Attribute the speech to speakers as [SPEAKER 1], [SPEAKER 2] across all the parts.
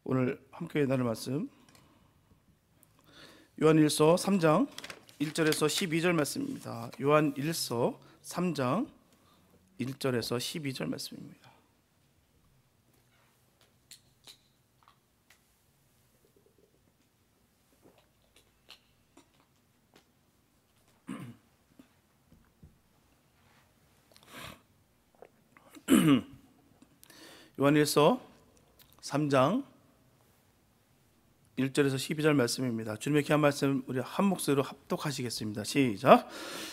[SPEAKER 1] 오늘 함께 나눌 말씀 요한일서 3장 1절에서 12절 말씀입니다. 요한일서 3장 1절에서 12절 말씀입니다. 요한일서 3장 1절에서 12절 말씀입니다. 주님의 귀한 말씀 우리 한 목소리로 합독하시겠습니다. 시작.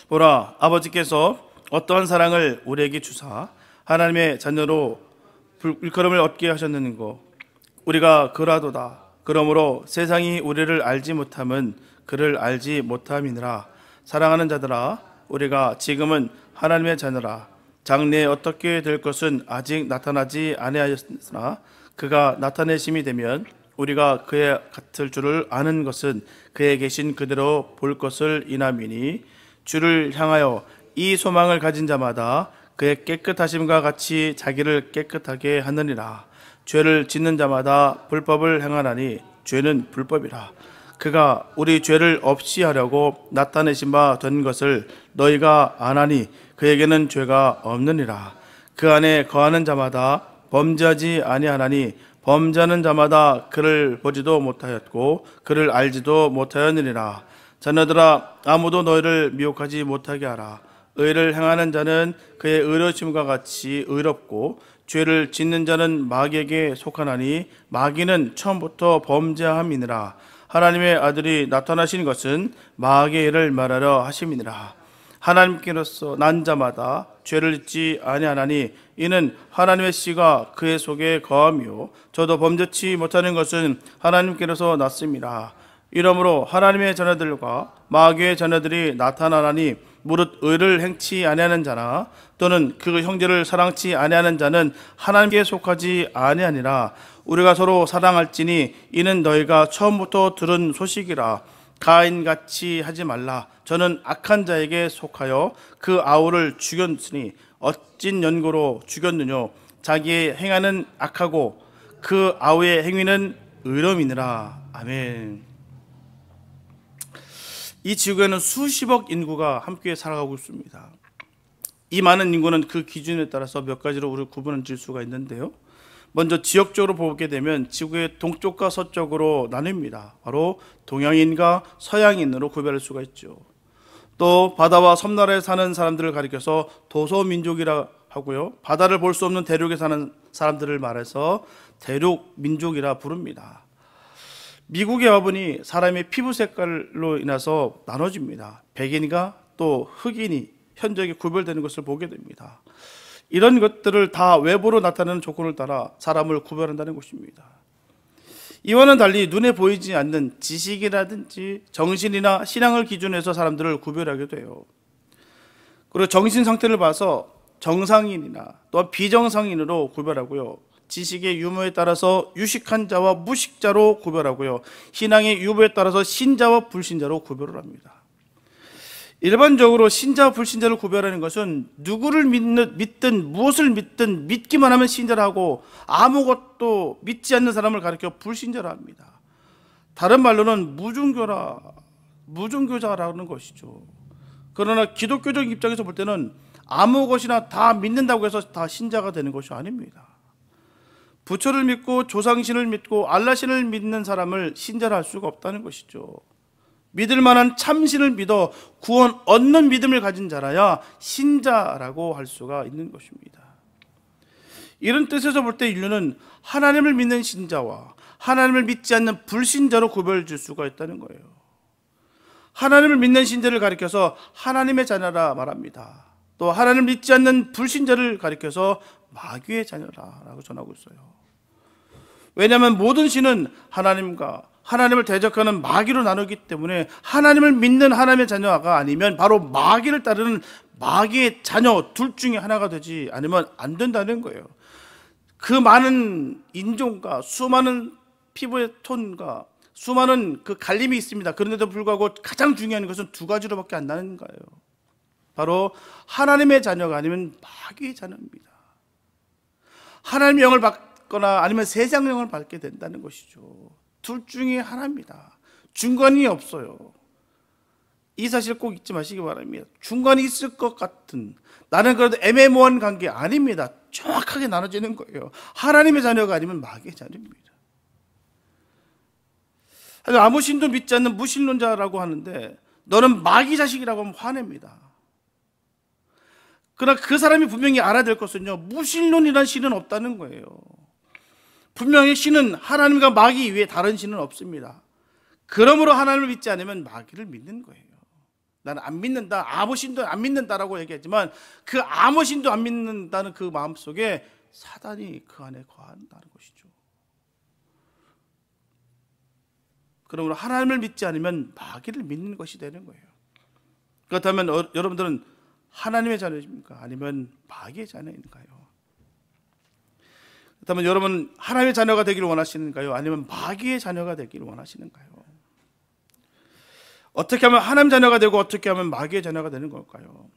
[SPEAKER 1] 보라, 아버지께서 어떠한 사랑을 우리에게 주사 하나님의 자녀로 일컬음을 얻게 하셨느니고 우리가 그라도다. 그러므로 세상이 우리를 알지 못함은 그를 알지 못함이니라. 사랑하는 자들아, 우리가 지금은 하나님의 자녀라. 장래에 어떻게 될 것은 아직 나타나지 아니하였으나 그가 나타내심이 되면 우리가 그에 같을 줄을 아는 것은 그에 계신 그대로 볼 것을 인함이니 주를 향하여 이 소망을 가진 자마다 그의 깨끗하심과 같이 자기를 깨끗하게 하느니라. 죄를 짓는 자마다 불법을 행하나니 죄는 불법이라. 그가 우리 죄를 없이 하려고 나타내신 바 된 것을 너희가 아나니 그에게는 죄가 없느니라. 그 안에 거하는 자마다 범죄하지 아니하나니 범죄하는 자마다 그를 보지도 못하였고 그를 알지도 못하였느니라. 자녀들아, 아무도 너희를 미혹하지 못하게 하라. 의를 행하는 자는 그의 의로우심과 같이 의롭고 죄를 짓는 자는 마귀에게 속하나니 마귀는 처음부터 범죄함이니라. 하나님의 아들이 나타나신 것은 마귀의 일을 말하려 하심이니라. 하나님께로서 난 자마다 죄를 짓지 아니하나니 이는 하나님의 씨가 그의 속에 거함이요 저도 범죄치 못하는 것은 하나님께로서 났습니다. 이러므로 하나님의 자녀들과 마귀의 자녀들이 나타나나니 무릇 의를 행치 아니하는 자나 또는 그 형제를 사랑치 아니하는 자는 하나님께 속하지 아니하니라. 우리가 서로 사랑할지니 이는 너희가 처음부터 들은 소식이라. 가인같이 하지 말라. 저는 악한 자에게 속하여 그 아우를 죽였으니 어찐 연고로 죽였느뇨. 자기의 행하는 악하고 그 아우의 행위는 의로움이니라. 아멘. 이 지구에는 수십억 인구가 함께 살아가고 있습니다. 이 많은 인구는 그 기준에 따라서 몇 가지로 우리 구분을 질 수가 있는데요. 먼저 지역적으로 보게 되면 지구의 동쪽과 서쪽으로 나뉩니다. 바로 동양인과 서양인으로 구별할 수가 있죠. 또 바다와 섬나라에 사는 사람들을 가리켜서 도서민족이라 하고요. 바다를 볼 수 없는 대륙에 사는 사람들을 말해서 대륙민족이라 부릅니다. 미국에 와보니 사람의 피부 색깔로 인해서 나눠집니다. 백인과 또 흑인이 현저하게 구별되는 것을 보게 됩니다. 이런 것들을 다 외부로 나타나는 조건을 따라 사람을 구별한다는 것입니다. 이와는 달리 눈에 보이지 않는 지식이라든지 정신이나 신앙을 기준해서 사람들을 구별하게 돼요. 그리고 정신 상태를 봐서 정상인이나 또한 비정상인으로 구별하고요. 지식의 유무에 따라서 유식한 자와 무식자로 구별하고요. 신앙의 유무에 따라서 신자와 불신자로 구별을 합니다. 일반적으로 신자와 불신자를 구별하는 것은 누구를 믿든 무엇을 믿든 믿기만 하면 신자라 하고 아무것도 믿지 않는 사람을 가리켜 불신자라 합니다. 다른 말로는 무종교자라는 것이죠. 그러나 기독교적 입장에서 볼 때는 아무 것이나 다 믿는다고 해서 다 신자가 되는 것이 아닙니다. 부처를 믿고 조상신을 믿고 알라신을 믿는 사람을 신자라 할 수가 없다는 것이죠. 믿을 만한 참신을 믿어 구원 얻는 믿음을 가진 자라야 신자라고 할 수가 있는 것입니다. 이런 뜻에서 볼 때 인류는 하나님을 믿는 신자와 하나님을 믿지 않는 불신자로 구별질 수가 있다는 거예요. 하나님을 믿는 신자를 가리켜서 하나님의 자녀라 말합니다. 또 하나님을 믿지 않는 불신자를 가리켜서 마귀의 자녀라고 전하고 있어요. 왜냐하면 모든 신은 하나님과 하나님을 대적하는 마귀로 나누기 때문에 하나님을 믿는 하나님의 자녀가 아니면 바로 마귀를 따르는 마귀의 자녀 둘 중에 하나가 되지 않으면 안 된다는 거예요. 그 많은 인종과 수많은 피부의 톤과 수많은 그 갈림이 있습니다. 그런데도 불구하고 가장 중요한 것은 두 가지로밖에 안 나는 거예요. 바로 하나님의 자녀가 아니면 마귀의 자녀입니다. 하나님의 영을 받거나 아니면 세상령을 받게 된다는 것이죠. 둘 중에 하나입니다. 중간이 없어요. 이 사실 꼭 잊지 마시기 바랍니다. 중간이 있을 것 같은, 나는 그래도 애매모호한 관계 아닙니다. 정확하게 나눠지는 거예요. 하나님의 자녀가 아니면 마귀의 자녀입니다. 아무 신도 믿지 않는 무신론자라고 하는데 너는 마귀 자식이라고 하면 화냅니다. 그러나 그 사람이 분명히 알아야 될 것은요, 무신론이라는 신은 없다는 거예요. 분명히 신은 하나님과 마귀 이외에 다른 신은 없습니다. 그러므로 하나님을 믿지 않으면 마귀를 믿는 거예요. 나는 안 믿는다, 아무 신도 안 믿는다라고 얘기하지만 그 아무 신도 안 믿는다는 그 마음속에 사단이 그 안에 거한다는 것이죠. 그러므로 하나님을 믿지 않으면 마귀를 믿는 것이 되는 거예요. 그렇다면 여러분들은 하나님의 자녀입니까? 아니면 마귀의 자녀인가요? 그렇다면 여러분 하나님의 자녀가 되기를 원하시는가요? 아니면 마귀의 자녀가 되기를 원하시는가요? 어떻게 하면 하나님 자녀가 되고 어떻게 하면 마귀의 자녀가 되는 걸까요?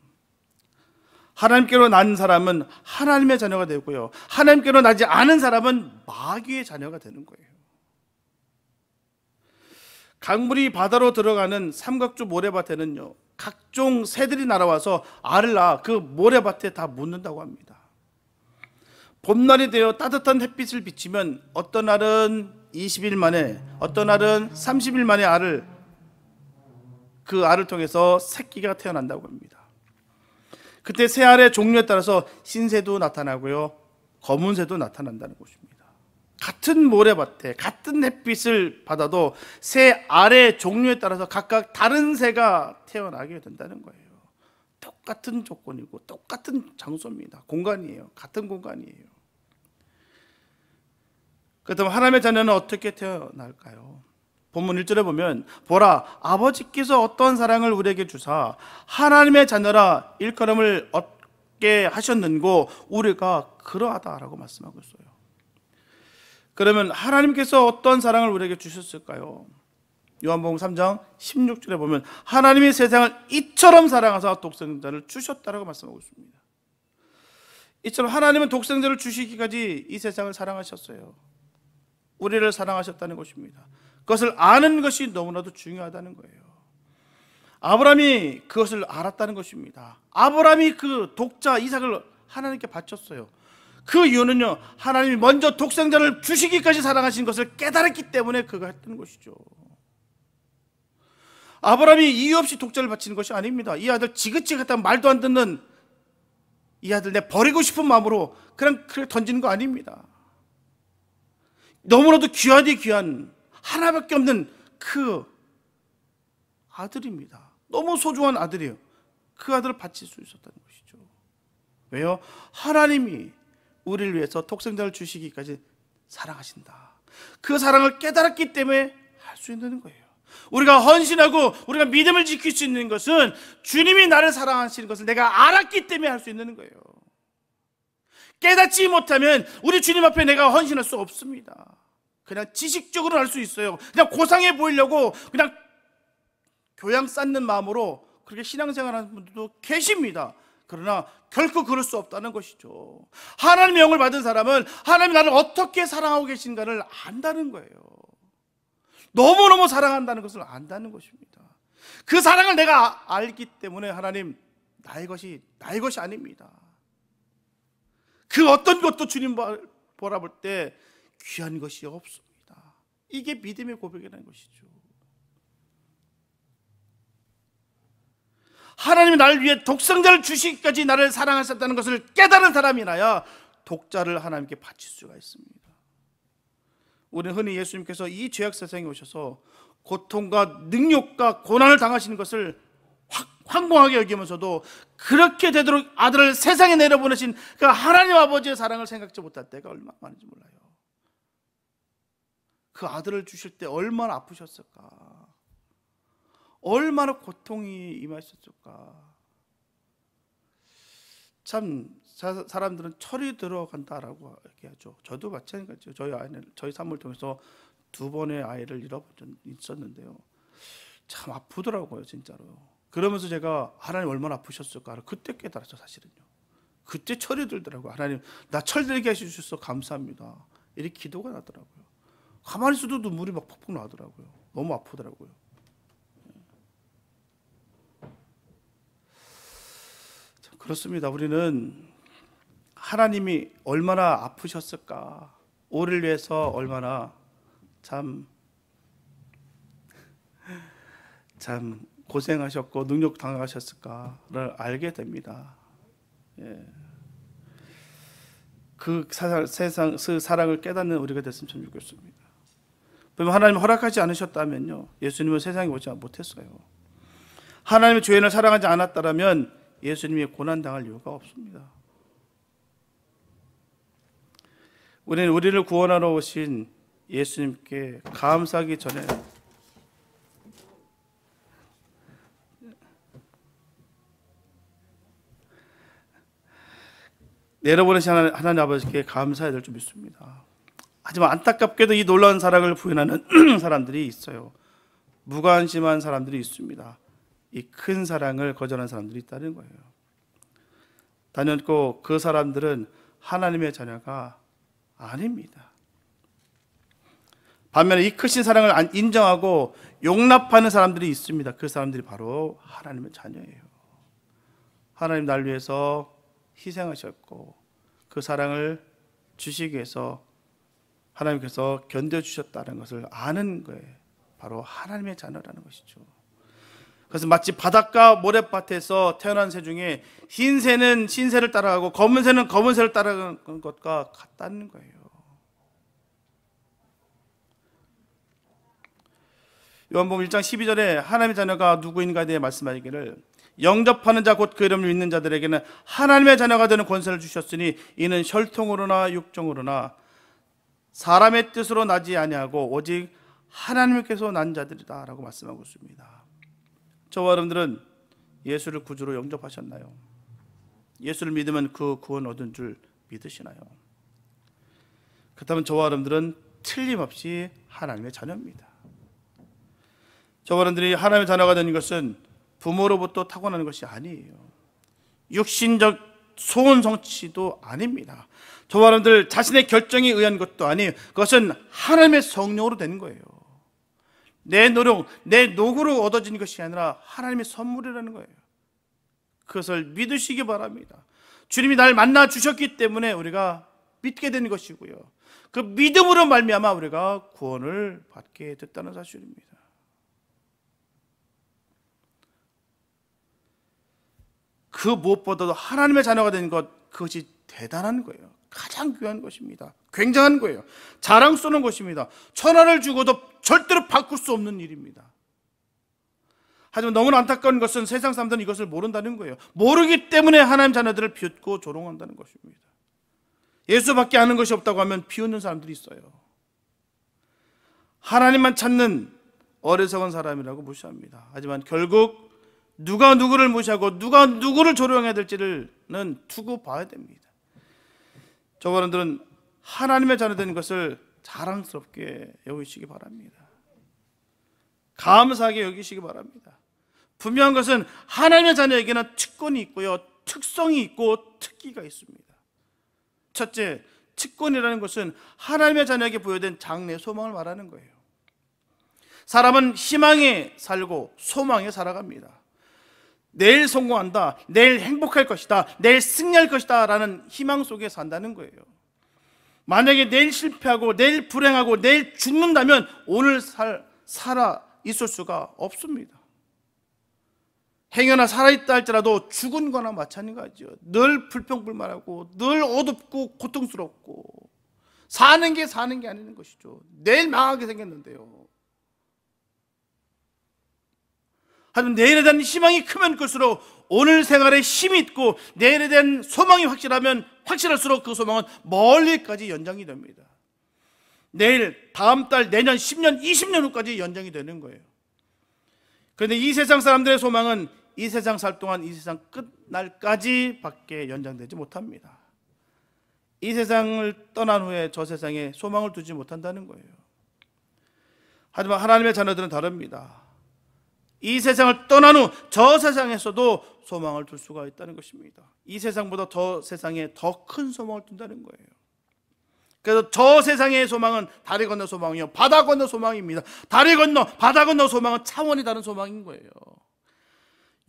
[SPEAKER 1] 하나님께로 난 사람은 하나님의 자녀가 되고요, 하나님께로 나지 않은 사람은 마귀의 자녀가 되는 거예요. 강물이 바다로 들어가는 삼각주 모래밭에는요, 각종 새들이 날아와서 알을 낳아 그 모래밭에 다 묻는다고 합니다. 봄날이 되어 따뜻한 햇빛을 비치면 어떤 알은 20일 만에, 어떤 알은 30일 만에 그 알을 통해서 새끼가 태어난다고 합니다. 그때 새 알의 종류에 따라서 흰새도 나타나고요, 검은 새도 나타난다는 것입니다. 같은 모래밭에 같은 햇빛을 받아도 새 알의 종류에 따라서 각각 다른 새가 태어나게 된다는 거예요. 똑같은 조건이고 똑같은 장소입니다. 공간이에요. 같은 공간이에요. 그렇다면 하나님의 자녀는 어떻게 태어날까요? 본문 1절에 보면 보라, 아버지께서 어떤 사랑을 우리에게 주사 하나님의 자녀라 일컬음을 얻게 하셨는고 우리가 그러하다라고 말씀하고 있어요. 그러면 하나님께서 어떤 사랑을 우리에게 주셨을까요? 요한복음 3장 16절에 보면 하나님이 세상을 이처럼 사랑하사 독생자를 주셨다라고 말씀하고 있습니다. 이처럼 하나님은 독생자를 주시기까지 이 세상을 사랑하셨어요. 우리를 사랑하셨다는 것입니다. 그것을 아는 것이 너무나도 중요하다는 거예요. 아브라함이 그것을 알았다는 것입니다. 아브라함이 그 독자 이삭을 하나님께 바쳤어요. 그 이유는요, 하나님이 먼저 독생자를 주시기까지 사랑하신 것을 깨달았기 때문에 그가 했던 것이죠. 아브라함이 이유 없이 독자를 바치는 것이 아닙니다. 이 아들 지긋지긋한 말도 안 듣는 이 아들 내 버리고 싶은 마음으로 그냥 던지는 거 아닙니다. 너무나도 귀하디 귀한 하나밖에 없는 그 아들입니다. 너무 소중한 아들이에요. 그 아들을 바칠 수 있었다는 것이죠. 왜요? 하나님이 우리를 위해서 독생자를 주시기까지 사랑하신다. 그 사랑을 깨달았기 때문에 할 수 있는 거예요. 우리가 헌신하고 우리가 믿음을 지킬 수 있는 것은 주님이 나를 사랑하시는 것을 내가 알았기 때문에 할 수 있는 거예요. 깨닫지 못하면 우리 주님 앞에 내가 헌신할 수 없습니다. 그냥 지식적으로 할 수 있어요. 그냥 고상해 보이려고 그냥 교양 쌓는 마음으로 그렇게 신앙생활하는 분들도 계십니다. 그러나 결코 그럴 수 없다는 것이죠. 하나님의 영을 받은 사람은 하나님이 나를 어떻게 사랑하고 계신가를 안다는 거예요. 너무너무 사랑한다는 것을 안다는 것입니다. 그 사랑을 내가 알기 때문에 하나님 나의 것이 아닙니다. 그 어떤 것도 주님 바라볼 때 귀한 것이 없습니다. 이게 믿음의 고백이라는 것이죠. 하나님이 나를 위해 독생자를 주시기까지 나를 사랑하셨다는 것을 깨달은 사람이라야 독자를 하나님께 바칠 수가 있습니다. 우리는 흔히 예수님께서 이 죄악 세상에 오셔서 고통과 능욕과 고난을 당하시는 것을 황공하게 여기면서도 그렇게 되도록 아들을 세상에 내려보내신 그 하나님 아버지의 사랑을 생각지 못할 때가 얼마나 많은지 몰라요. 그 아들을 주실 때 얼마나 아프셨을까, 얼마나 고통이 임하셨을까. 참 사람들은 철이 들어간다라고 얘기하죠. 저도 마찬가지죠. 저희 산모를 통해서 2번의 아이를 잃어본 적 있었는데요, 참 아프더라고요, 진짜로. 그러면서 제가 하나님 얼마나 아프셨을까 그때 깨달았죠. 사실은요, 그때 철이 들더라고요. 하나님 나 철들게 해주셔서 감사합니다. 이렇게 기도가 나더라고요. 가만히 있어도 눈물이 막 퍽퍽 나더라고요. 너무 아프더라고요. 그렇습니다. 우리는 하나님이 얼마나 아프셨을까, 우리를 위해서 얼마나 참 고생하셨고 능력 당하셨을까를 알게 됩니다. 예. 그 사랑을 깨닫는 우리가 됐으면 참 좋겠습니다. 하나님 허락하지 않으셨다면요, 예수님은 세상에 오지 못했어요. 하나님의 죄인을 사랑하지 않았다면 예수님이 고난당할 이유가 없습니다. 우리는 우리를 구원하러 오신 예수님께 감사하기 전에 내려보내신 하나님 아버지께 감사해야 될 줄 믿습니다. 하지만 안타깝게도 이 놀라운 사랑을 부인하는 사람들이 있어요. 무관심한 사람들이 있습니다. 이 큰 사랑을 거절하는 사람들이 있다는 거예요. 단연코 그 사람들은 하나님의 자녀가 아닙니다. 반면에 이 크신 사랑을 인정하고 용납하는 사람들이 있습니다. 그 사람들이 바로 하나님의 자녀예요. 하나님 날 위해서 희생하셨고 그 사랑을 주시기 위해서 하나님께서 견뎌주셨다는 것을 아는 거예요. 바로 하나님의 자녀라는 것이죠. 그래서 마치 바닷가 모래밭에서 태어난 새 중에 흰 새는 흰 새를 따라가고 검은 새는 검은 새를 따라가는 것과 같다는 거예요. 요한복음 1장 12절에 하나님의 자녀가 누구인가에 대해 말씀하시기를 영접하는 자 곧 그 이름을 믿는 자들에게는 하나님의 자녀가 되는 권세를 주셨으니 이는 혈통으로나 육정으로나 사람의 뜻으로 나지 아니하고 오직 하나님께서 난 자들이다 라고 말씀하고 있습니다. 저와 여러분들은 예수를 구주로 영접하셨나요? 예수를 믿으면 그 구원 얻은 줄 믿으시나요? 그렇다면 저와 여러분들은 틀림없이 하나님의 자녀입니다. 저와 여러분들이 하나님의 자녀가 되는 것은 부모로부터 타고나는 것이 아니에요. 육신적 소원 성취도 아닙니다. 저와 여러분들 자신의 결정에 의한 것도 아니에요. 그것은 하나님의 성령으로 되는 거예요. 내 노력, 내 노고로 얻어지는 것이 아니라 하나님의 선물이라는 거예요. 그것을 믿으시기 바랍니다. 주님이 날 만나 주셨기 때문에 우리가 믿게 되는 것이고요. 그 믿음으로 말미암아 우리가 구원을 받게 됐다는 사실입니다. 그 무엇보다도 하나님의 자녀가 된 것, 그것이 대단한 거예요. 가장 귀한 것입니다. 굉장한 거예요. 자랑스러운 것입니다. 천하를 주고도 절대로 바꿀 수 없는 일입니다. 하지만 너무나 안타까운 것은 세상 사람들은 이것을 모른다는 거예요. 모르기 때문에 하나님 자녀들을 비웃고 조롱한다는 것입니다. 예수밖에 아는 것이 없다고 하면 비웃는 사람들이 있어요. 하나님만 찾는 어리석은 사람이라고 무시합니다. 하지만 결국 누가 누구를 무시하고 누가 누구를 조롱해야 될지는 두고 봐야 됩니다. 저와 여러분들은 하나님의 자녀 되는 것을 자랑스럽게 여기시기 바랍니다. 감사하게 여기시기 바랍니다. 분명한 것은 하나님의 자녀에게는 특권이 있고요, 특성이 있고 특기가 있습니다. 첫째, 특권이라는 것은 하나님의 자녀에게 부여된 장래 소망을 말하는 거예요. 사람은 희망에 살고 소망에 살아갑니다. 내일 성공한다, 내일 행복할 것이다, 내일 승리할 것이다 라는 희망 속에 산다는 거예요. 만약에 내일 실패하고 내일 불행하고 내일 죽는다면 오늘 살아 있을 수가 없습니다. 행여나 살아있다 할지라도 죽은 거나 마찬가지죠. 늘 불평불만하고 늘 어둡고 고통스럽고 사는 게 아닌 것이죠. 내일 망하게 생겼는데요. 하지만 내일에 대한 희망이 크면 클수록 오늘 생활에 힘이 있고 내일에 대한 소망이 확실하면 확실할수록 그 소망은 멀리까지 연장이 됩니다. 내일, 다음 달, 내년, 10년, 20년 후까지 연장이 되는 거예요. 그런데 이 세상 사람들의 소망은 이 세상 살 동안 이 세상 끝날까지 밖에 연장되지 못합니다. 이 세상을 떠난 후에 저 세상에 소망을 두지 못한다는 거예요. 하지만 하나님의 자녀들은 다릅니다. 이 세상을 떠난 후 저 세상에서도 소망을 둘 수가 있다는 것입니다. 이 세상보다 저 세상에 더 큰 소망을 둔다는 거예요. 그래서 저 세상의 소망은 다리 건너 소망이요, 바다 건너 소망입니다. 다리 건너, 바다 건너 소망은 차원이 다른 소망인 거예요.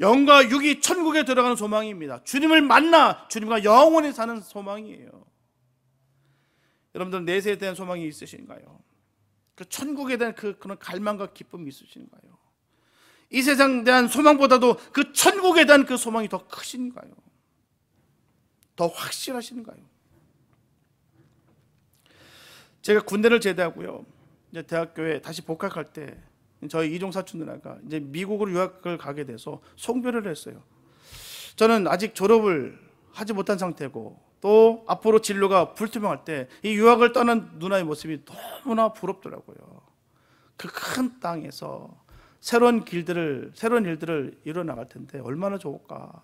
[SPEAKER 1] 영과 육이 천국에 들어가는 소망입니다. 주님을 만나 주님과 영원히 사는 소망이에요. 여러분들 내세에 대한 소망이 있으신가요? 그 천국에 대한 그런 갈망과 기쁨이 있으신가요? 이 세상에 대한 소망보다도 그 천국에 대한 그 소망이 더 크신가요? 더 확실하신가요? 제가 군대를 제대하고요, 이제 대학교에 다시 복학할 때 저희 이종 사촌 누나가 이제 미국으로 유학을 가게 돼서 송별을 했어요. 저는 아직 졸업을 하지 못한 상태고 또 앞으로 진로가 불투명할 때 이 유학을 떠난 누나의 모습이 너무나 부럽더라고요. 그 큰 땅에서 새로운 일들을 이뤄나갈 텐데 얼마나 좋을까.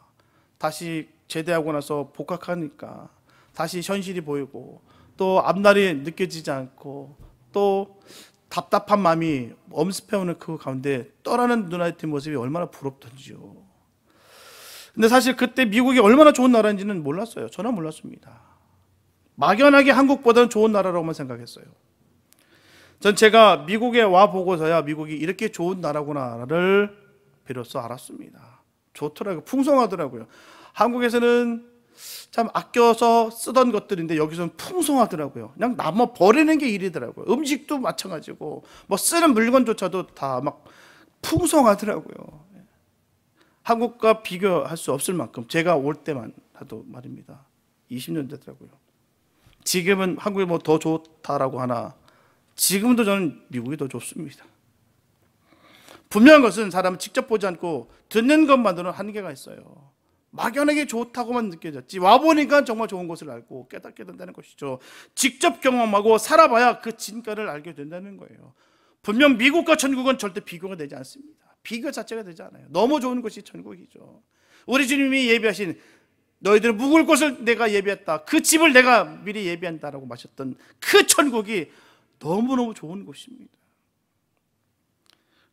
[SPEAKER 1] 다시 제대하고 나서 복학하니까 다시 현실이 보이고 또 앞날이 느껴지지 않고 또 답답한 마음이 엄습해오는 그 가운데 떠나는 누나의 모습이 얼마나 부럽던지요. 근데 사실 그때 미국이 얼마나 좋은 나라인지는 몰랐어요. 저는 몰랐습니다. 막연하게 한국보다는 좋은 나라라고만 생각했어요. 전 제가 미국에 와 보고서야 미국이 이렇게 좋은 나라구나를 비로소 알았습니다. 좋더라고요. 풍성하더라고요. 한국에서는 참 아껴서 쓰던 것들인데 여기서는 풍성하더라고요. 그냥 남아 버리는 게 일이더라고요. 음식도 마찬가지고 뭐 쓰는 물건조차도 다 막 풍성하더라고요. 한국과 비교할 수 없을 만큼 제가 올 때만 하도 말입니다. 20년 되더라고요. 지금은 한국이 뭐 더 좋다라고 하나 지금도 저는 미국이 더 좋습니다. 분명한 것은 사람은 직접 보지 않고 듣는 것만으로는 한계가 있어요. 막연하게 좋다고만 느껴졌지 와보니까 정말 좋은 것을 알고 깨닫게 된다는 것이죠. 직접 경험하고 살아봐야 그 진가를 알게 된다는 거예요. 분명 미국과 천국은 절대 비교가 되지 않습니다. 비교 자체가 되지 않아요. 너무 좋은 것이 천국이죠. 우리 주님이 예비하신 너희들은 묵을 곳을 내가 예비했다, 그 집을 내가 미리 예비한다라고 마셨던 그 천국이 너무너무 좋은 곳입니다.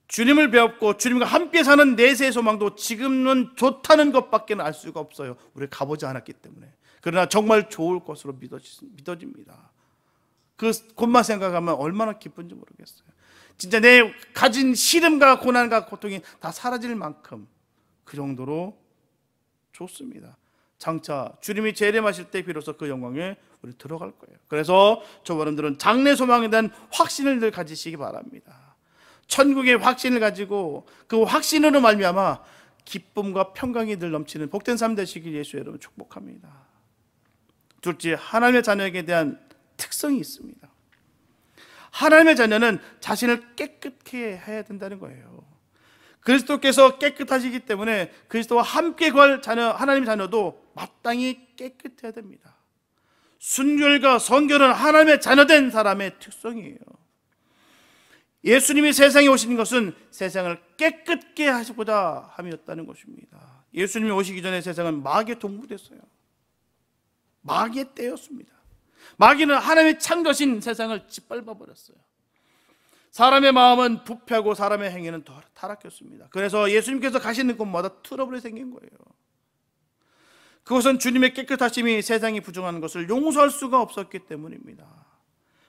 [SPEAKER 1] 주님을 배웠고 주님과 함께 사는 내세의 소망도 지금은 좋다는 것밖에 알 수가 없어요. 우리가 가보지 않았기 때문에. 그러나 정말 좋을 것으로 믿어집니다. 그 곳만 생각하면 얼마나 기쁜지 모르겠어요. 진짜 내 가진 시름과 고난과 고통이 다 사라질 만큼 그 정도로 좋습니다. 장차 주님이 재림하실 때 비로소 그 영광에 우리 들어갈 거예요. 그래서 저와 여러분들은 장래 소망에 대한 확신을 늘 가지시기 바랍니다. 천국의 확신을 가지고 그 확신으로 말미암아 기쁨과 평강이 늘 넘치는 복된 삶 되시길 예수 여러분 축복합니다. 둘째, 하나님의 자녀에게 대한 특성이 있습니다. 하나님의 자녀는 자신을 깨끗게 해야 된다는 거예요. 그리스도께서 깨끗하시기 때문에 그리스도와 함께 걸 자녀, 하나님의 자녀도 마땅히 깨끗해야 됩니다. 순결과 성결은 하나님의 자녀된 사람의 특성이에요. 예수님이 세상에 오신 것은 세상을 깨끗게 하시고자 함이었다는 것입니다. 예수님이 오시기 전에 세상은 마귀에 동부됐어요. 마귀의 때였습니다. 마귀는 하나님의 창조신 세상을 짓밟아 버렸어요. 사람의 마음은 부패하고 사람의 행위는 더 타락했습니다. 그래서 예수님께서 가시는 곳마다 트러블이 생긴 거예요. 그것은 주님의 깨끗하심이 세상이 부정하는 것을 용서할 수가 없었기 때문입니다.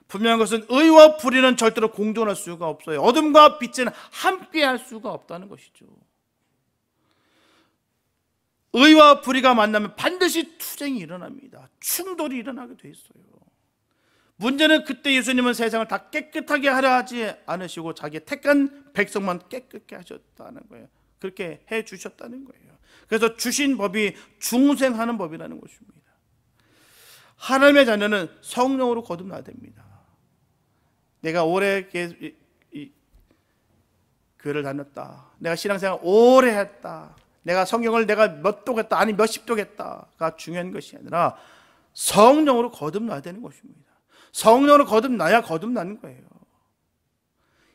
[SPEAKER 1] 분명한 것은 의와 불의는 절대로 공존할 수가 없어요. 어둠과 빛은 함께 할 수가 없다는 것이죠. 의와 불의가 만나면 반드시 투쟁이 일어납니다. 충돌이 일어나게 돼 있어요. 문제는 그때 예수님은 세상을 다 깨끗하게 하려 하지 않으시고 자기의 택한 백성만 깨끗게 하셨다는 거예요. 그렇게 해 주셨다는 거예요. 그래서 주신 법이 중생하는 법이라는 것입니다. 하나님의 자녀는 성령으로 거듭나야 됩니다. 내가 오래 교회를 다녔다, 내가 신앙생활 오래 했다, 내가 성경을 내가 몇 독 했다, 아니 몇십 독 했다가 중요한 것이 아니라 성령으로 거듭나야 되는 것입니다. 성령으로 거듭나야 거듭나는 거예요.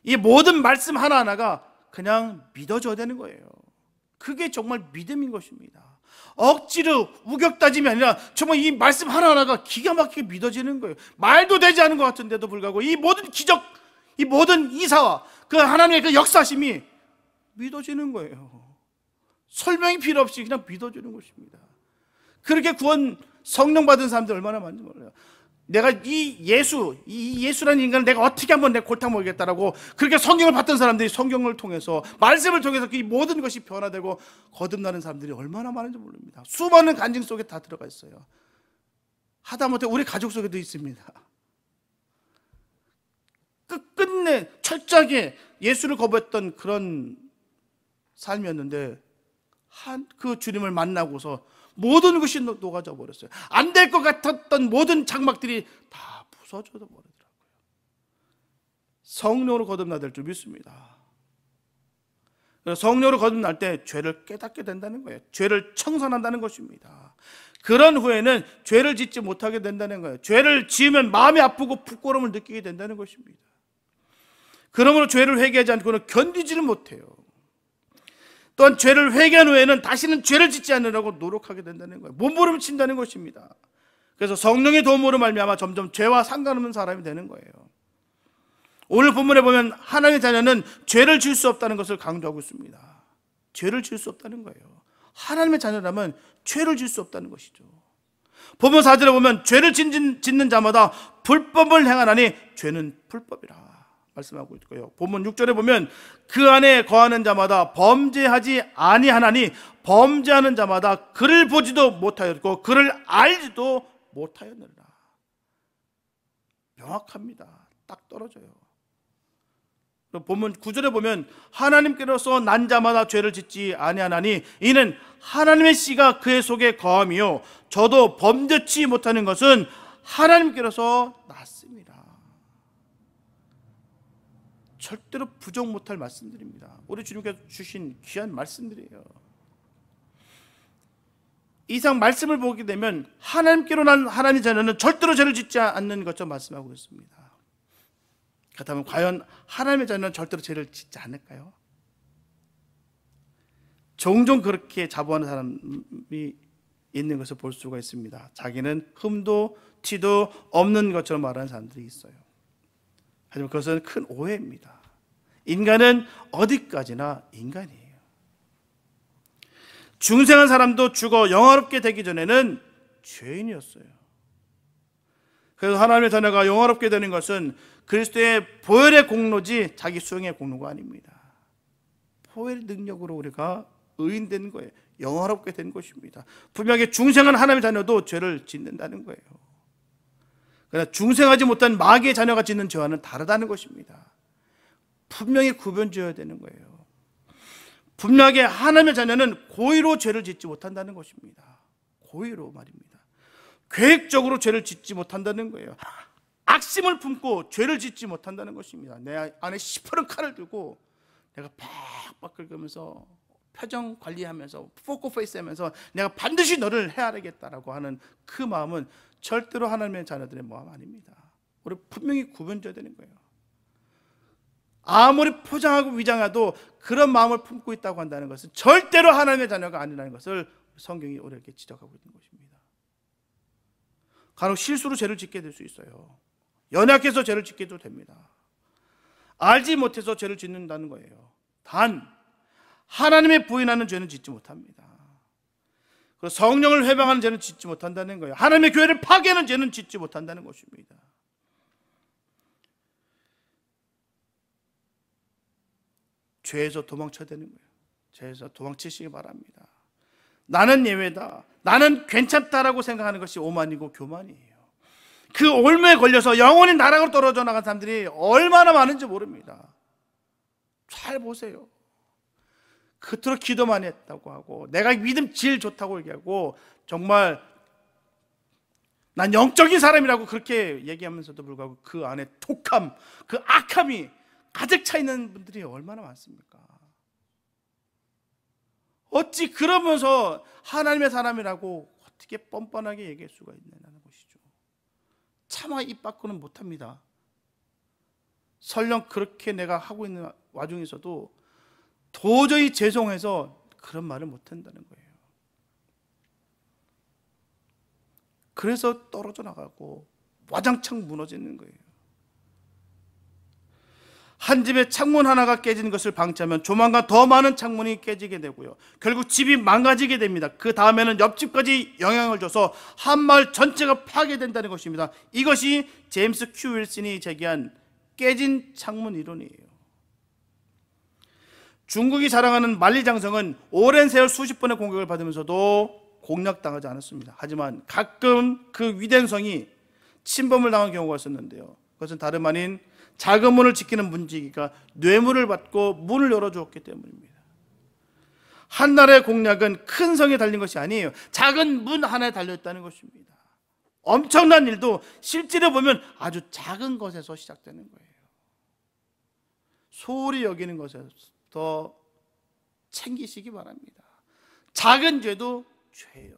[SPEAKER 1] 이 모든 말씀 하나하나가 그냥 믿어줘야 되는 거예요. 그게 정말 믿음인 것입니다. 억지로 우격다짐이 아니라 정말 이 말씀 하나하나가 기가 막히게 믿어지는 거예요. 말도 되지 않은 것 같은데도 불구하고 이 모든 기적, 이 모든 이사와 그 하나님의 그 역사심이 믿어지는 거예요. 설명이 필요 없이 그냥 믿어주는 것입니다. 그렇게 구원 성령 받은 사람들 얼마나 많은지 몰라요. 내가 이 예수라는 인간을 내가 어떻게 한번 내 골탕 먹이겠다라고 그렇게 성경을 봤던 사람들이 성경을 통해서, 말씀을 통해서 그 모든 것이 변화되고 거듭나는 사람들이 얼마나 많은지 모릅니다. 수많은 간증 속에 다 들어가 있어요. 하다못해 우리 가족 속에도 있습니다. 끝끝내 철저하게 예수를 거부했던 그런 삶이었는데 그 주님을 만나고서 모든 것이 녹아져 버렸어요. 안 될 것 같았던 모든 장막들이 다 부서져 버리더라고요. 성령으로 거듭나야 될 줄 믿습니다. 성령으로 거듭날 때 죄를 깨닫게 된다는 거예요. 죄를 청산한다는 것입니다. 그런 후에는 죄를 짓지 못하게 된다는 거예요. 죄를 지으면 마음이 아프고 부끄러움을 느끼게 된다는 것입니다. 그러므로 죄를 회개하지 않고는 견디지를 못해요. 또한 죄를 회개한 후에는 다시는 죄를 짓지 않으려고 노력하게 된다는 거예요. 몸부림친다는 것입니다. 그래서 성령의 도움으로 말미암아 점점 죄와 상관없는 사람이 되는 거예요. 오늘 본문에 보면 하나님의 자녀는 죄를 지을 수 없다는 것을 강조하고 있습니다. 죄를 지을 수 없다는 거예요. 하나님의 자녀라면 죄를 지을 수 없다는 것이죠. 본문 4절에 보면 죄를 짓는 자마다 불법을 행하나니 죄는 불법이라 말씀하고 있고요. 본문 6절에 보면 그 안에 거하는 자마다 범죄하지 아니하나니 범죄하는 자마다 그를 보지도 못하였고 그를 알지도 못하였느니라. 명확합니다. 딱 떨어져요. 본문 9절에 보면 하나님께로서 난 자마다 죄를 짓지 아니하나니 이는 하나님의 씨가 그의 속에 거함이요 저도 범죄치 못하는 것은 하나님께로서 났습니다. 절대로 부정 못할 말씀들입니다. 우리 주님께서 주신 귀한 말씀들이에요. 이상 말씀을 보게 되면 하나님께로 난 하나님의 자녀는 절대로 죄를 짓지 않는 것처럼 말씀하고 있습니다. 그렇다면 과연 하나님의 자녀는 절대로 죄를 짓지 않을까요? 종종 그렇게 자부하는 사람이 있는 것을 볼 수가 있습니다. 자기는 흠도 티도 없는 것처럼 말하는 사람들이 있어요. 하지만 그것은 큰 오해입니다. 인간은 어디까지나 인간이에요. 중생한 사람도 죽어 영화롭게 되기 전에는 죄인이었어요. 그래서 하나님의 자녀가 영화롭게 되는 것은 그리스도의 보혈의 공로지 자기 수행의 공로가 아닙니다. 보혈의 능력으로 우리가 의인된 거예요. 영화롭게 된 것입니다. 분명히 중생한 하나님의 자녀도 죄를 짓는다는 거예요. 그러나 중생하지 못한 마귀의 자녀가 짓는 죄와는 다르다는 것입니다. 분명히 구분지어야 되는 거예요. 분명하게 하나님의 자녀는 고의로 죄를 짓지 못한다는 것입니다. 고의로 말입니다. 계획적으로 죄를 짓지 못한다는 거예요. 악심을 품고 죄를 짓지 못한다는 것입니다. 내 안에 시퍼런 칼을 들고 내가 팍팍 긁으면서 표정 관리하면서 포커페이스 하면서 내가 반드시 너를 헤아리겠다라고 하는 그 마음은 절대로 하나님의 자녀들의 마음 아닙니다. 우리 분명히 구분져야 되는 거예요. 아무리 포장하고 위장해도 그런 마음을 품고 있다고 한다는 것은 절대로 하나님의 자녀가 아니라는 것을 성경이 우리에게 지적하고 있는 것입니다. 간혹 실수로 죄를 짓게 될 수 있어요. 연약해서 죄를 짓게도 됩니다. 알지 못해서 죄를 짓는다는 거예요. 단 하나님의 부인하는 죄는 짓지 못합니다. 그리고 성령을 회방하는 죄는 짓지 못한다는 거예요. 하나님의 교회를 파괴하는 죄는 짓지 못한다는 것입니다. 죄에서 도망쳐야 되는 거예요. 죄에서 도망치시기 바랍니다. 나는 예외다, 나는 괜찮다라고 생각하는 것이 오만이고 교만이에요. 그 올무에 걸려서 영원히 나락으로 떨어져 나간 사람들이 얼마나 많은지 모릅니다. 잘 보세요. 그토록 기도 많이 했다고 하고 내가 믿음 제일 좋다고 얘기하고 정말 난 영적인 사람이라고 그렇게 얘기하면서도 불구하고 그 안에 독함, 그 악함이 가득 차 있는 분들이 얼마나 많습니까? 어찌 그러면서 하나님의 사람이라고 어떻게 뻔뻔하게 얘기할 수가 있느냐는 것이죠. 차마 입 밖으로는 못합니다. 설령 그렇게 내가 하고 있는 와중에서도 도저히 죄송해서 그런 말을 못한다는 거예요. 그래서 떨어져 나가고 와장창 무너지는 거예요. 한 집에 창문 하나가 깨지는 것을 방치하면 조만간 더 많은 창문이 깨지게 되고요, 결국 집이 망가지게 됩니다. 그 다음에는 옆집까지 영향을 줘서 한 마을 전체가 파괴된다는 것입니다. 이것이 제임스 큐 윌슨이 제기한 깨진 창문 이론이에요. 중국이 자랑하는 만리장성은 오랜 세월 수십 번의 공격을 받으면서도 공략당하지 않았습니다. 하지만 가끔 그 위대한 성이 침범을 당한 경우가 있었는데요, 그것은 다름 아닌 작은 문을 지키는 문지기가 뇌물을 받고 문을 열어주었기 때문입니다. 한 나라의 공략은 큰 성에 달린 것이 아니에요. 작은 문 하나에 달려있다는 것입니다. 엄청난 일도 실제로 보면 아주 작은 것에서 시작되는 거예요. 소홀히 여기는 것에서 챙기시기 바랍니다. 작은 죄도 죄예요.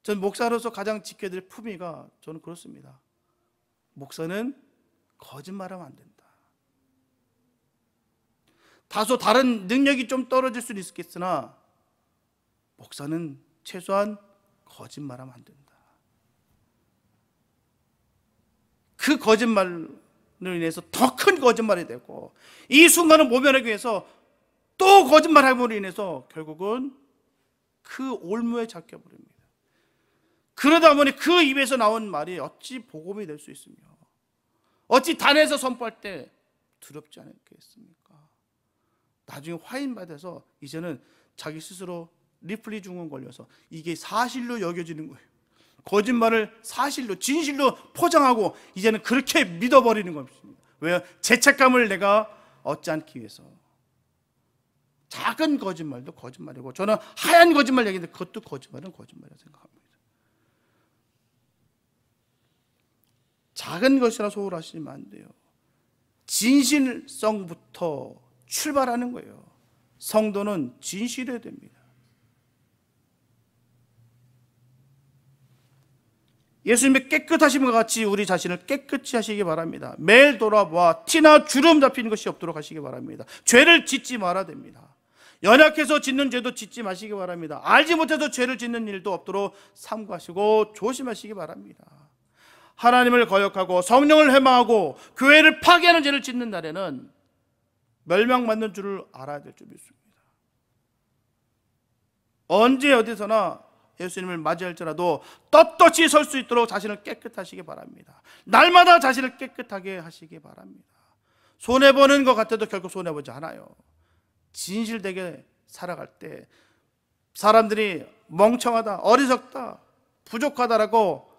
[SPEAKER 1] 전 목사로서 가장 지켜야 될 품위가 저는 그렇습니다. 목사는 거짓말하면 안 된다. 다소 다른 능력이 좀 떨어질 수는 있겠으나 목사는 최소한 거짓말하면 안 된다. 그 거짓말로 인해서 더 큰 거짓말이 되고, 이 순간을 모면하기 위해서 또 거짓말함으로 인해서 결국은 그 올무에 잡혀 버립니다. 그러다 보니 그 입에서 나온 말이 어찌 복음이 될 수 있으며, 어찌 단에서 선포할 때 두렵지 않겠습니까? 나중에 화인받아서 이제는 자기 스스로 리플리 증후군 걸려서 이게 사실로 여겨지는 거예요. 거짓말을 사실로, 진실로 포장하고 이제는 그렇게 믿어버리는 것입니다. 왜요? 죄책감을 내가 얻지 않기 위해서. 작은 거짓말도 거짓말이고, 저는 하얀 거짓말 얘기인데 그것도 거짓말은 거짓말이라고 생각합니다. 작은 것이라 소홀하시면 안 돼요. 진실성부터 출발하는 거예요. 성도는 진실해야 됩니다. 예수님의 깨끗하심과 같이 우리 자신을 깨끗이 하시기 바랍니다. 매일 돌아보아 티나 주름 잡히는 것이 없도록 하시기 바랍니다. 죄를 짓지 말아야 됩니다. 연약해서 짓는 죄도 짓지 마시기 바랍니다. 알지 못해서 죄를 짓는 일도 없도록 삼가시고 조심하시기 바랍니다. 하나님을 거역하고 성령을 회망하고 교회를 파괴하는 죄를 짓는 날에는 멸망받는 줄을 알아야 될 줄 믿습니다. 언제 어디서나 예수님을 맞이할지라도 떳떳이 설 수 있도록 자신을 깨끗하시기 바랍니다. 날마다 자신을 깨끗하게 하시기 바랍니다. 손해보는 것 같아도 결국 손해보지 않아요. 진실되게 살아갈 때 사람들이 멍청하다, 어리석다, 부족하다라고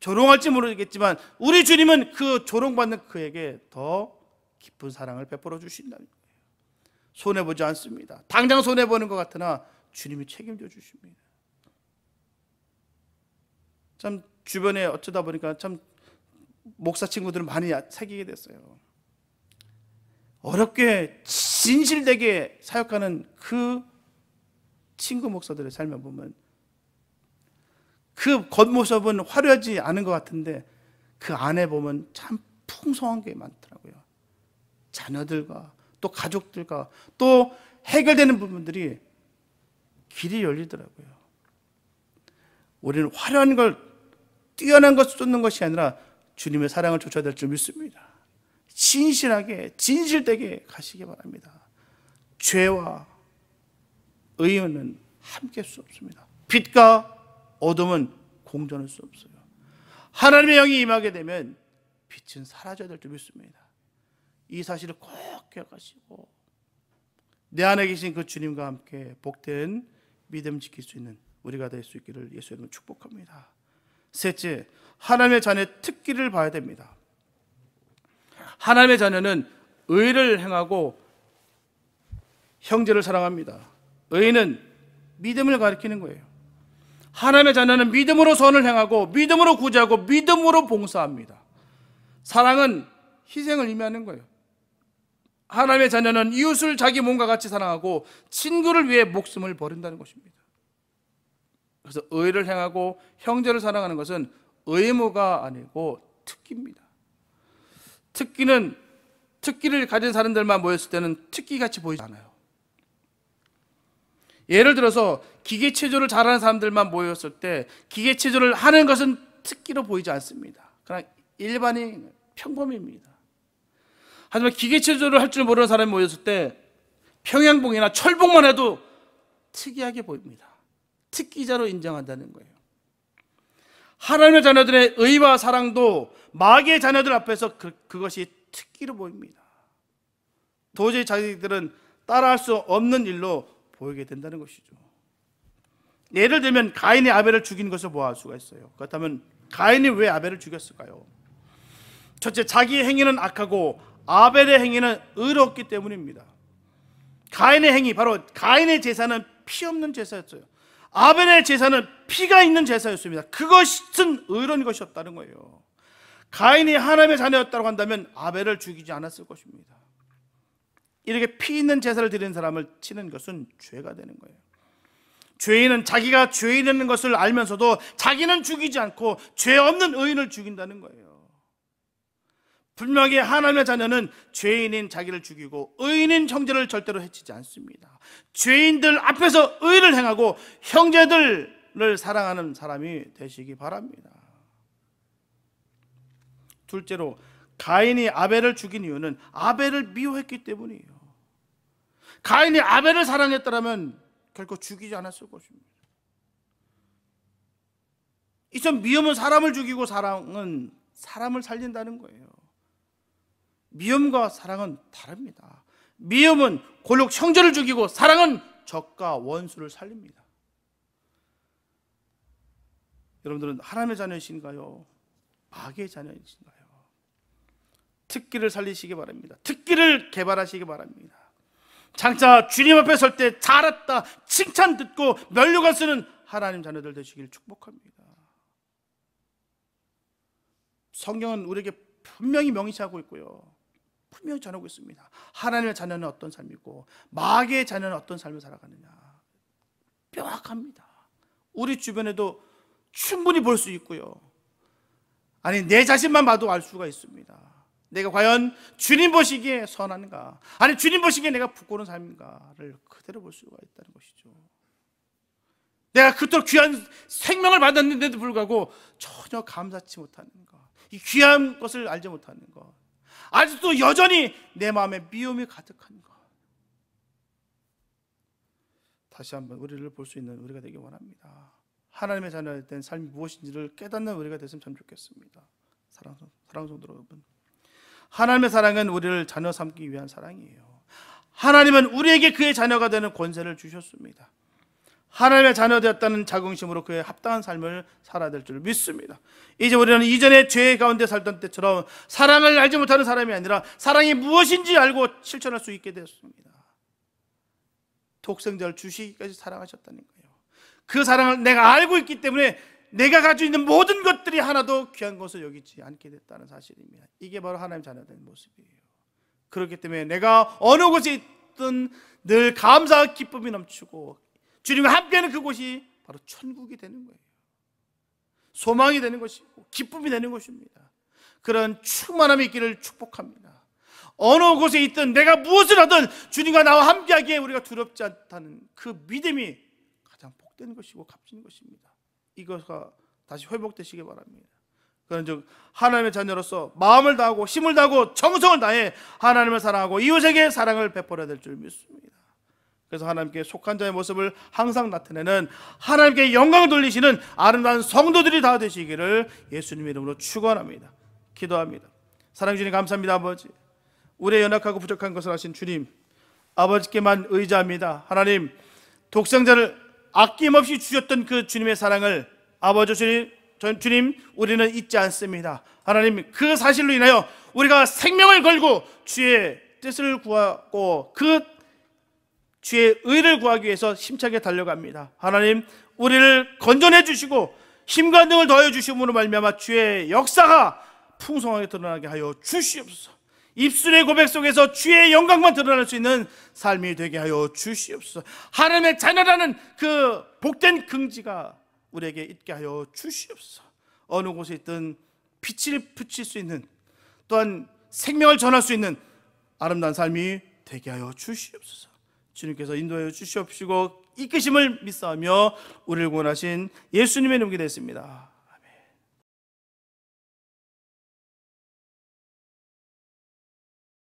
[SPEAKER 1] 조롱할지 모르겠지만 우리 주님은 그 조롱받는 그에게 더 깊은 사랑을 베풀어 주신다는 거예요. 손해보지 않습니다. 당장 손해보는 것 같으나 주님이 책임져 주십니다. 참 주변에 어쩌다 보니까 참 목사 친구들을 많이 사귀게 됐어요. 어렵게 진실되게 사역하는 그 친구 목사들의 삶을 보면 그 겉모습은 화려하지 않은 것 같은데 그 안에 보면 참 풍성한 게 많더라고요. 자녀들과 또 가족들과 또 해결되는 부분들이 길이 열리더라고요. 우리는 화려한 걸, 뛰어난 것을 쫓는 것이 아니라 주님의 사랑을 쫓아야 될 줄 믿습니다. 진실하게 진실되게 가시기 바랍니다. 죄와 의는 함께 할 수 없습니다. 빛과 어둠은 공존할 수 없어요. 하나님의 영이 임하게 되면 빛은 사라져야 될 줄 믿습니다. 이 사실을 꼭 기억하시고 내 안에 계신 그 주님과 함께 복된 믿음 지킬 수 있는 우리가 될 수 있기를 예수의 이름으로 축복합니다. 셋째, 하나님의 자녀의 특기를 봐야 됩니다. 하나님의 자녀는 의를 행하고 형제를 사랑합니다. 의는 믿음을 가리키는 거예요. 하나님의 자녀는 믿음으로 선을 행하고 믿음으로 구제하고 믿음으로 봉사합니다. 사랑은 희생을 의미하는 거예요. 하나님의 자녀는 이웃을 자기 몸과 같이 사랑하고 친구를 위해 목숨을 버린다는 것입니다. 그래서 의를 행하고 형제를 사랑하는 것은 의무가 아니고 특기입니다. 특기를 가진 사람들만 모였을 때는 특기같이 보이지 않아요. 예를 들어서 기계체조를 잘하는 사람들만 모였을 때 기계체조를 하는 것은 특기로 보이지 않습니다. 그러나 일반인, 평범입니다. 하지만 기계체조를 할 줄 모르는 사람이 모였을 때 평양봉이나 철봉만 해도 특이하게 보입니다. 특기자로 인정한다는 거예요. 하나님의 자녀들의 의와 사랑도 마귀의 자녀들 앞에서 그것이 특기로 보입니다. 도저히 자기들은 따라할 수 없는 일로 보이게 된다는 것이죠. 예를 들면 가인이 아벨을 죽인 것을 보아할 수가 있어요. 그렇다면 가인이 왜 아벨을 죽였을까요? 첫째, 자기의 행위는 악하고 아벨의 행위는 의롭기 때문입니다. 가인의 행위, 바로 가인의 제사는 피 없는 제사였어요. 아벨의 제사는 피가 있는 제사였습니다. 그것은 의로운 것이었다는 거예요. 가인이 하나님의 자녀였다고 한다면 아벨을 죽이지 않았을 것입니다. 이렇게 피 있는 제사를 드리는 사람을 치는 것은 죄가 되는 거예요. 죄인은 자기가 죄인이라는 것을 알면서도 자기는 죽이지 않고 죄 없는 의인을 죽인다는 거예요. 분명히 하나님의 자녀는 죄인인 자기를 죽이고 의인인 형제를 절대로 해치지 않습니다. 죄인들 앞에서 의를 행하고 형제들을 사랑하는 사람이 되시기 바랍니다. 둘째로, 가인이 아벨을 죽인 이유는 아벨을 미워했기 때문이에요. 가인이 아벨을 사랑했더라면 결코 죽이지 않았을 것입니다. 이처럼 미움은 사람을 죽이고 사랑은 사람을 살린다는 거예요. 미움과 사랑은 다릅니다. 미움은 골록 형제를 죽이고 사랑은 적과 원수를 살립니다. 여러분들은 하나님의 자녀이신가요? 마귀의 자녀이신가요? 특기를 살리시기 바랍니다. 특기를 개발하시기 바랍니다. 장차 주님 앞에 설 때 잘했다 칭찬 듣고 면류관 쓰는 하나님 자녀들 되시길 축복합니다. 성경은 우리에게 분명히 명시하고 있고요, 분명히 전하고 있습니다. 하나님의 자녀는 어떤 삶이고 마귀의 자녀는 어떤 삶을 살아가느냐 명확합니다. 우리 주변에도 충분히 볼 수 있고요, 아니 내 자신만 봐도 알 수가 있습니다. 내가 과연 주님 보시기에 선한가, 아니 주님 보시기에 내가 부끄러운 삶인가를 그대로 볼 수가 있다는 것이죠. 내가 그토록 귀한 생명을 받았는데도 불구하고 전혀 감사치 못하는 것, 이 귀한 것을 알지 못하는 것, 아직도 여전히 내 마음에 미움이 가득한 것, 다시 한번 우리를 볼 수 있는 우리가 되기 원합니다. 하나님의 자녀일 땐 삶이 무엇인지를 깨닫는 우리가 됐으면 참 좋겠습니다. 사랑하는 성도 여러분, 하나님의 사랑은 우리를 자녀 삼기 위한 사랑이에요. 하나님은 우리에게 그의 자녀가 되는 권세를 주셨습니다. 하나님의 자녀 되었다는 자긍심으로 그의 합당한 삶을 살아야 될 줄 믿습니다. 이제 우리는 이전에 죄 가운데 살던 때처럼 사랑을 알지 못하는 사람이 아니라 사랑이 무엇인지 알고 실천할 수 있게 되었습니다. 독생자를 주시기까지 사랑하셨다는 거예요. 그 사랑을 내가 알고 있기 때문에 내가 가지고 있는 모든 것들이 하나도 귀한 것을 여기지 않게 됐다는 사실입니다. 이게 바로 하나님 자녀된 모습이에요. 그렇기 때문에 내가 어느 곳에 있든 늘 감사와 기쁨이 넘치고 주님과 함께하는 그곳이 바로 천국이 되는 거예요. 소망이 되는 것이고 기쁨이 되는 것입니다. 그런 충만함이 있기를 축복합니다. 어느 곳에 있든 내가 무엇을 하든 주님과 나와 함께하기에 우리가 두렵지 않다는 그 믿음이 가장 복된 것이고 값진 것입니다. 이것과 다시 회복되시기 바랍니다. 그런즉 하나님의 자녀로서 마음을 다하고 힘을 다하고 정성을 다해 하나님을 사랑하고 이웃에게 사랑을 베풀어야 될 줄 믿습니다. 그래서 하나님께 속한 자의 모습을 항상 나타내는 하나님께 영광을 돌리시는 아름다운 성도들이 다 되시기를 예수님의 이름으로 축원합니다. 기도합니다. 사랑해 주님 감사합니다. 아버지, 우리의 연약하고 부족한 것을 아신 주님, 아버지께만 의지합니다. 하나님, 독생자를 아낌없이 주셨던 그 주님의 사랑을 아버지 주님 우리는 잊지 않습니다. 하나님, 그 사실로 인하여 우리가 생명을 걸고 주의 뜻을 구하고 그 주의 의를 구하기 위해서 힘차게 달려갑니다. 하나님, 우리를 건전해 주시고 힘과 능을 더해 주심으로 말미암아 주의 역사가 풍성하게 드러나게 하여 주시옵소서. 입술의 고백 속에서 주의 영광만 드러날 수 있는 삶이 되게 하여 주시옵소서. 하나님의 자녀라는 그 복된 긍지가 우리에게 있게 하여 주시옵소서. 어느 곳에 있든 빛을 붙일 수 있는, 또한 생명을 전할 수 있는 아름다운 삶이 되게 하여 주시옵소서. 주님께서 인도하여 주시옵시고 이끄심을 믿사오며 우리를 구원하신 예수님의 이름으로 기도했습니다.